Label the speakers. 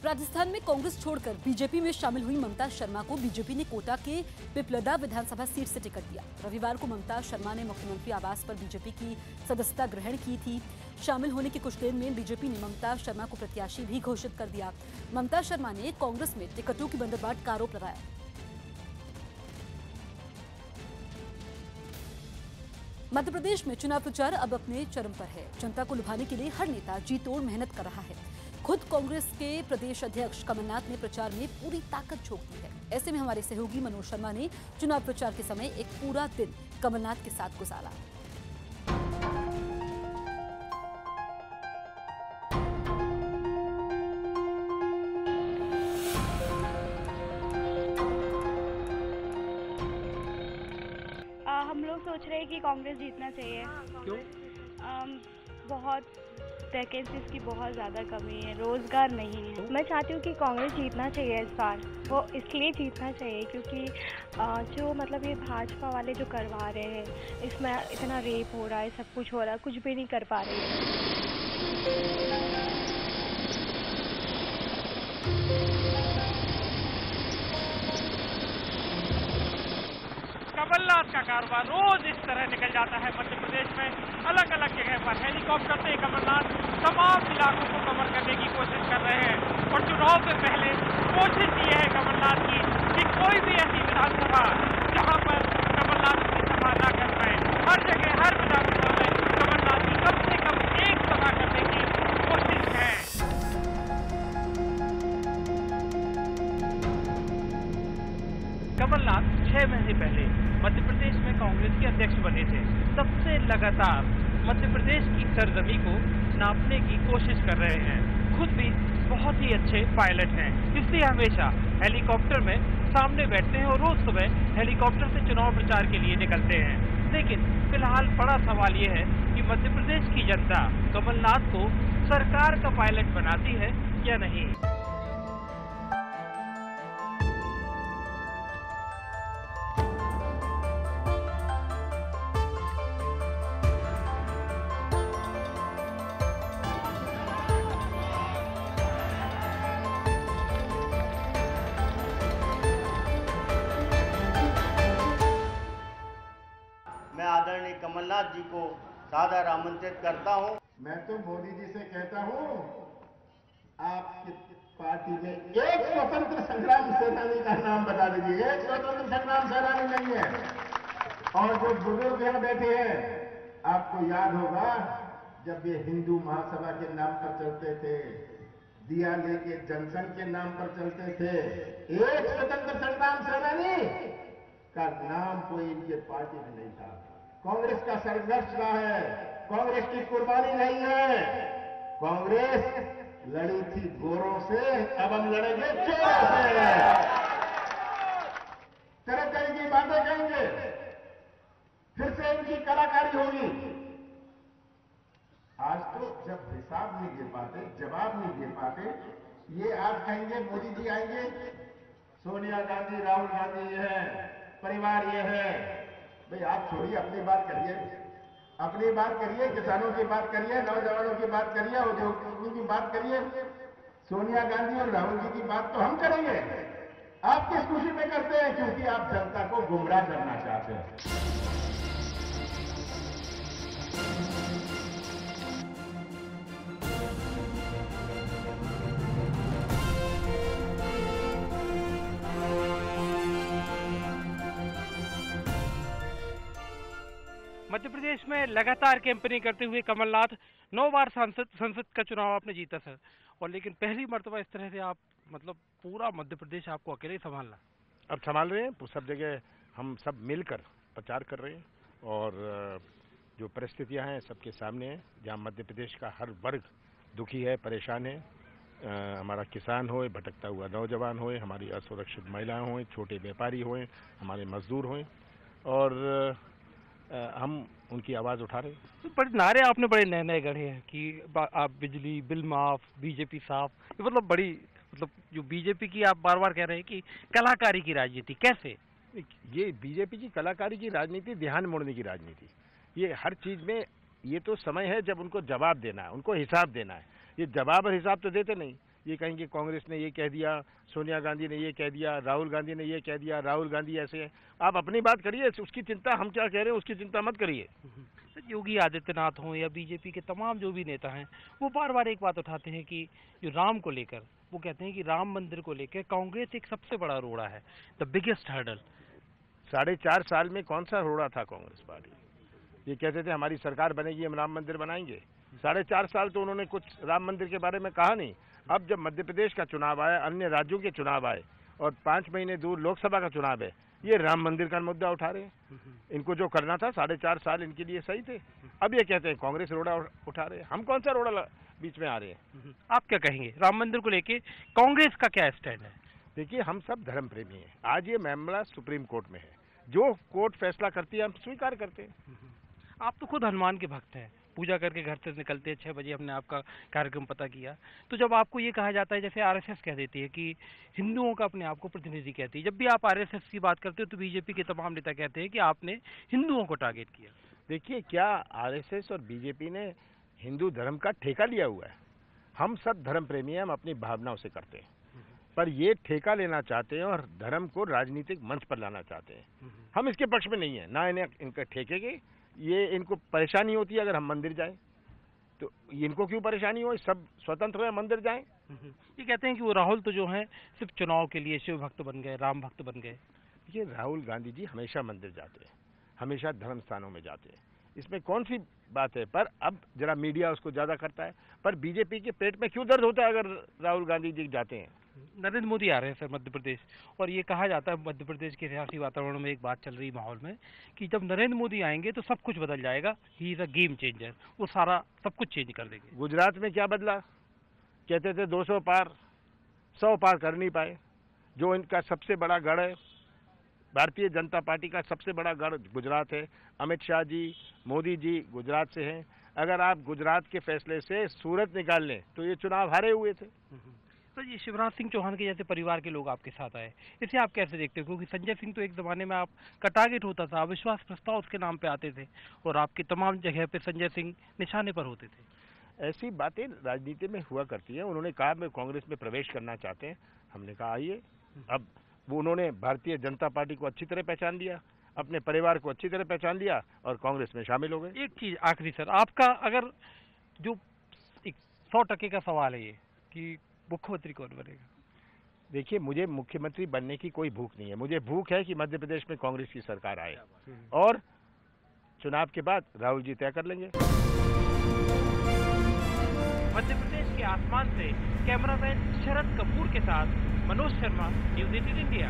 Speaker 1: राजस्थान में कांग्रेस छोड़कर बीजेपी में शामिल हुई ममता शर्मा को बीजेपी ने कोटा के पिपलदा विधानसभा सीट से टिकट दिया। रविवार को ममता शर्मा ने मुख्यमंत्री आवास पर बीजेपी की सदस्यता ग्रहण की थी। शामिल होने की कुछ देर में बीजेपी ने ममता शर्मा को प्रत्याशी भी घोषित कर दिया। ममता शर्मा ने कांग्रेस में टिकटों की बंदरबाट का आरोप लगाया। मध्य प्रदेश में चुनाव प्रचार अब अपने चरम पर है। जनता को लुभाने के लिए हर नेता जी तोड़ मेहनत कर रहा है। खुद कांग्रेस के प्रदेश अध्यक्ष कमलनाथ ने प्रचार में पूरी ताकत झोंक दी है। ऐसे में हमारे सहयोगी मनोज शर्मा ने चुनाव प्रचार के समय एक पूरा दिन कमलनाथ के साथ गुजारा।
Speaker 2: हम लोग सोच रहे हैं कि कांग्रेस जीतना चाहिए।
Speaker 3: क्यों?
Speaker 2: बहुत वैकेंसीज की बहुत ज़्यादा कमी है, रोज़गार नहीं है। मैं चाहती हूँ कि कांग्रेस जीतना चाहिए इस बार। वो इसलिए जीतना चाहिए क्योंकि जो मतलब ये भाजपा वाले जो करवा रहे हैं, इसमें इतना रेप हो रहा है, सब कुछ हो रहा है, कुछ भी नहीं कर पा रही है।
Speaker 3: कमलनाथ का कारोबार रोज इस तरह निकल जाता है। मध्य प्रदेश में अलग अलग जगह पर हेलीकॉप्टर से कमलनाथ तमाम इलाकों को कवर करने की कोशिश कर रहे हैं। और चुनाव से पहले कोशिश ये है कमलनाथ की कि कोई भी ऐसी विधानसभा जहां पर कमलनाथ की सभा न कर पाए, हर जगह हर विधानसभा में कमलनाथ की कम से कम एक सभा करने की कोशिश है। कमलनाथ 6 महीने पहले मध्य प्रदेश में कांग्रेस के अध्यक्ष बने थे। तब से लगातार मध्य प्रदेश की सरजमी को नापने की कोशिश कर रहे हैं। खुद भी बहुत ही अच्छे पायलट हैं, इसलिए हमेशा हेलीकॉप्टर में सामने बैठते हैं और रोज सुबह हेलीकॉप्टर से चुनाव प्रचार के लिए निकलते हैं। लेकिन फिलहाल बड़ा सवाल ये है कि मध्य प्रदेश की जनता कमलनाथ को सरकार का पायलट बनाती है या नहीं।
Speaker 4: मैं आदरणीय कमलनाथ जी को सादर आमंत्रित करता हूं।
Speaker 5: मैं तो मोदी जी से कहता हूं, आपकी पार्टी में एक स्वतंत्र संग्राम सेनानी का नाम बता दीजिए। एक स्वतंत्र संग्राम सेनानी नहीं है। और जो बुजुर्ग यहां बैठे हैं, आपको याद होगा जब ये हिंदू महासभा के नाम पर चलते थे, दिया लेके जनसंघ के नाम पर चलते थे, एक स्वतंत्र संग्राम सेनानी का नाम कोई इनके पार्टी में नहीं था। कांग्रेस का संघर्ष रहा है, कांग्रेस की कुर्बानी नहीं है। कांग्रेस लड़ी थी गोरों से, अब हम लड़ेंगे चोरों से। तरह तरह की बातें कहेंगे, फिर से इनकी कलाकारी होगी। आज तो जब हिसाब नहीं दे पाते, जवाब नहीं दे पाते, ये आज कहेंगे मोदी जी आएंगे, सोनिया गांधी, राहुल गांधी ये है, परिवार ये है। भाई आप छोड़िए, अपनी बात करिए, अपनी बात करिए, किसानों की बात करिए, नौजवानों की बात करिए, उद्योगपतियों की बात करिए। सोनिया गांधी और राहुल जी की बात तो हम करेंगे। आप किस खुशी में करते हैं? क्योंकि आप जनता को गुमराह करना चाहते हैं।
Speaker 3: मध्य प्रदेश में लगातार कैंपेनिंग करते हुए कमलनाथ 9 बार संसद का चुनाव आपने जीता सर, और लेकिन पहली मर्तबा इस तरह से आप मतलब पूरा मध्य प्रदेश आपको अकेले ही संभालना।
Speaker 6: अब संभाल रहे हैं, सब जगह हम सब मिलकर प्रचार कर रहे हैं और जो परिस्थितियां हैं सबके सामने हैं। जहां मध्य प्रदेश का हर वर्ग दुखी है, परेशान है, हमारा किसान होए, भटकता हुआ नौजवान होए, हमारी असुरक्षित महिलाएं होए, छोटे व्यापारी होए, हमारे मजदूर होए, और हम उनकी आवाज उठा रहे हैं।
Speaker 3: तो बड़े नारे आपने बड़े नए नए गढ़े हैं कि आप बिजली बिल माफ, बीजेपी साफ, ये मतलब बड़ी मतलब जो बीजेपी की आप बार बार कह रहे हैं कि कलाकारी की राजनीति, कैसे?
Speaker 6: ये बीजेपी की कलाकारी की राजनीति, ध्यान मोड़ने की राजनीति। ये हर चीज में ये तो समय है जब उनको जवाब देना है, उनको हिसाब देना है। ये जवाब और हिसाब तो देते नहीं। ये कहेंगे कांग्रेस ने ये कह दिया, सोनिया गांधी ने ये कह दिया, राहुल गांधी ने ये कह दिया, राहुल गांधी ऐसे है। आप अपनी बात करिए, उसकी चिंता हम क्या कह रहे हैं उसकी चिंता मत करिए।
Speaker 3: योगी आदित्यनाथ हों या बीजेपी के तमाम जो भी नेता हैं, वो बार बार एक बात उठाते हैं कि जो राम को लेकर, वो कहते हैं कि राम मंदिर को लेकर कांग्रेस एक सबसे बड़ा रोड़ा है, द बिगेस्ट हर्डल।
Speaker 6: 4.5 साल में कौन सा रोड़ा था कांग्रेस पार्टी? ये कहते थे हमारी सरकार बनेगी, हम राम मंदिर बनाएंगे। 4.5 साल तो उन्होंने कुछ राम मंदिर के बारे में कहा नहीं। अब जब मध्य प्रदेश का चुनाव आया, अन्य राज्यों के चुनाव आए और 5 महीने दूर लोकसभा का चुनाव है, ये राम मंदिर का मुद्दा उठा रहे हैं। इनको जो करना था 4.5 साल इनके लिए सही थे। अब ये कहते हैं कांग्रेस रोड़ा उठा रहे हैं। हम कौन सा रोड़ा बीच में आ रहे हैं?
Speaker 3: आप क्या कहेंगे राम मंदिर को लेके कांग्रेस का क्या स्टैंड है?
Speaker 6: देखिए, हम सब धर्म प्रेमी हैं। आज ये मामला सुप्रीम कोर्ट में है, जो कोर्ट फैसला करती है हम स्वीकार करते हैं।
Speaker 3: आप तो खुद हनुमान के भक्त हैं, पूजा करके घर से निकलते हैं, 6 बजे हमने आपका कार्यक्रम पता किया। तो जब आपको ये कहा जाता है, जैसे आरएसएस कह देती है कि हिंदुओं का अपने आप को प्रतिनिधि कहती है, जब भी आप आरएसएस की बात करते हो तो बीजेपी के तमाम नेता कहते हैं कि आपने हिंदुओं को टारगेट किया।
Speaker 6: देखिए, क्या आरएसएस और बीजेपी ने हिंदू धर्म का ठेका लिया हुआ है? हम सब धर्म प्रेमी हैं, हम अपनी भावनाओं से करते हैं, पर ये ठेका लेना चाहते हैं और धर्म को राजनीतिक मंच पर लाना चाहते हैं। हम इसके पक्ष में नहीं है, ना इन्हें इनके ठेके के। ये इनको परेशानी होती है अगर हम मंदिर जाएं, तो इनको क्यों परेशानी हो? सब स्वतंत्र है, मंदिर जाएं।
Speaker 3: ये कहते हैं कि वो राहुल तो जो है सिर्फ चुनाव के लिए शिव भक्त बन गए, राम भक्त बन गए।
Speaker 6: ये राहुल गांधी जी हमेशा मंदिर जाते हैं, हमेशा धर्म स्थानों में जाते हैं, इसमें कौन सी बात है? पर अब जरा मीडिया उसको ज्यादा करता है। पर बीजेपी के पेट में क्यों दर्द होता है अगर राहुल गांधी जी जाते हैं?
Speaker 3: नरेंद्र मोदी आ रहे हैं सर मध्य प्रदेश, और ये कहा जाता है मध्य प्रदेश के सियासी वातावरण में एक बात चल रही माहौल में कि जब नरेंद्र मोदी आएंगे तो सब कुछ बदल जाएगा। He is a game changer, वो सारा सब कुछ चेंज कर देंगे।
Speaker 6: गुजरात में क्या बदला? कहते थे 200 पार, 100 पार कर नहीं पाए। जो इनका सबसे बड़ा गढ़ है, भारतीय जनता पार्टी का सबसे बड़ा गढ़ गुजरात है। अमित शाह जी, मोदी जी गुजरात से हैं। अगर आप गुजरात के फैसले से सूरत निकाल लें तो ये चुनाव हारे हुए थे।
Speaker 3: तो ये शिवराज सिंह चौहान के जैसे परिवार के लोग आपके साथ आए, इसे आप कैसे देखते हो? क्योंकि संजय सिंह तो एक जमाने में आपका टारगेट होता था, अविश्वास प्रस्ताव उसके नाम पे आते थे और आपकी तमाम जगह पे संजय सिंह निशाने पर होते थे।
Speaker 6: ऐसी बातें राजनीति में हुआ करती हैं। उन्होंने कहा मैं कांग्रेस में प्रवेश करना चाहते हैं, हमने कहा आइए। अब वो उन्होंने भारतीय जनता पार्टी को अच्छी तरह पहचान लिया, अपने परिवार को अच्छी तरह पहचान लिया और कांग्रेस में शामिल हो गए।
Speaker 3: एक चीज आखिरी सर, आपका अगर जो 100% का सवाल है ये कि मुख्यमंत्री कौन बनेगा?
Speaker 6: देखिए, मुझे मुख्यमंत्री बनने की कोई भूख नहीं है। मुझे भूख है कि मध्य प्रदेश में कांग्रेस की सरकार आए और चुनाव के बाद राहुल जी तय कर लेंगे।
Speaker 3: मध्य प्रदेश के आसमान से कैमरामैन शरद कपूर के साथ मनोज शर्मा, न्यूज़ 18 इंडिया।